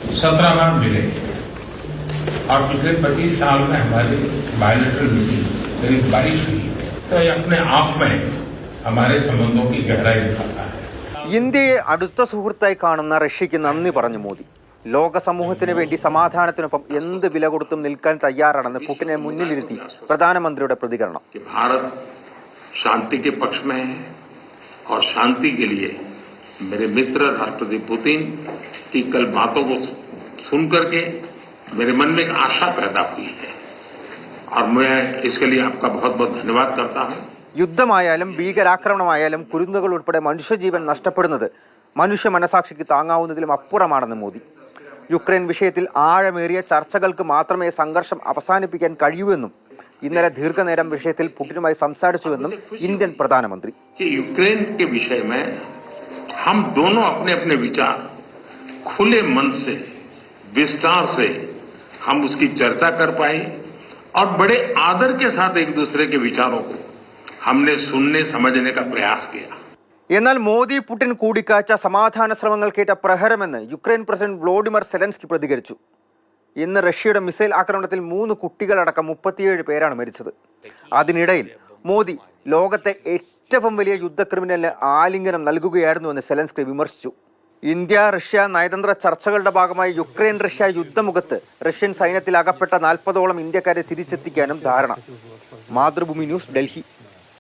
17 बार मिले और पिछले 25 साल में हमारी बायलैटरल मीटिंग करीब 22 हुई, तो ये अपने आप में हमारे संबंधों की गहराई दिखाता है. ഇന്ത്യയെ അടുത്ത സുഹൃത്തായി കാണുന്ന റഷ്യയ്ക്ക് നന്ദി പറഞ്ഞു മോദി. ലോക സമൂഹത്തിന് വേണ്ടി സമാധാനത്തിനൊപ്പം എന്ത് വില കൊടുത്തും നിൽക്കാൻ തയ്യാറാണെന്ന് പുടിനെ മുന്നിലിരുത്തി പ്രധാനമന്ത്രിയുടെ പ്രതികരണം. भारत शांति के पक्ष में है और शांति के लिए मेरे मित्र राष्ट्रपति पुतिन की कल बातों को सुनकर के मेरे मन में एक आशा पैदा हुई है और मैं इसके लिए आपका बहुत बहुत धन्यवाद करता हूं. യുദ്ധമായാലും ഭീകരാക്രമണമായാലും കുരുന്നുകൾ ഉൾപ്പെടെ മനുഷ്യജീവൻ നഷ്ടപ്പെടുന്നത് മനുഷ്യ മനസാക്ഷിക്ക് താങ്ങാവുന്നതിലും അപ്പുറമാണെന്ന് മോദി. യുക്രൈൻ വിഷയത്തിൽ ആഴമേറിയ ചർച്ചകൾക്ക് മാത്രമേ സംഘർഷം അവസാനിപ്പിക്കാൻ കഴിയൂവെന്നും ഇന്നലെ ദീർഘനേരം വിഷയത്തിൽ പുടിനുമായി സംസാരിച്ചുവെന്നും ഇന്ത്യൻ പ്രധാനമന്ത്രി. യുക്രൈൻ के विषय में हम दोनों अपने अपने विचार खुले मन से विस्तार से हम उसकी चर्चा कर पाए और बड़े आदर के साथ एक दूसरे के विचारों को हमने सुनने समझने का प्रयास किया. എന്നാൽ മോദി പുടിൻ കൂടിക്കാഴ്ച സമാധാന ശ്രമങ്ങൾക്കേറ്റ പ്രഹരമെന്ന് യുക്രൈൻ പ്രസിഡന്റ് വ്ളോഡിമിർ സെലൻസ്കി പ്രതികരിച്ചു. ഇന്ന് റഷ്യയുടെ മിസൈൽ ആക്രമണത്തിൽ 3 കുട്ടികളടക്കം 37 പേരാണ് മരിച്ചത്. അതിനിടയിൽ മോദി ലോകത്തെ ഏറ്റവും വലിയ യുദ്ധക്രിമിനലിന് ആലിംഗനം നൽകുകയായിരുന്നുവെന്ന് സെലൻസ്കി വിമർശിച്ചു. ഇന്ത്യ റഷ്യ നയതന്ത്ര ചർച്ചകളുടെ ഭാഗമായി യുക്രൈൻ റഷ്യ യുദ്ധമുഖത്ത് റഷ്യൻ സൈന്യത്തിൽ അകപ്പെട്ട 40ഓളം ഇന്ത്യക്കാരെ തിരിച്ചെത്തിക്കാനും ധാരണ. മാതൃഭൂമി ന്യൂസ്, ഡൽഹി.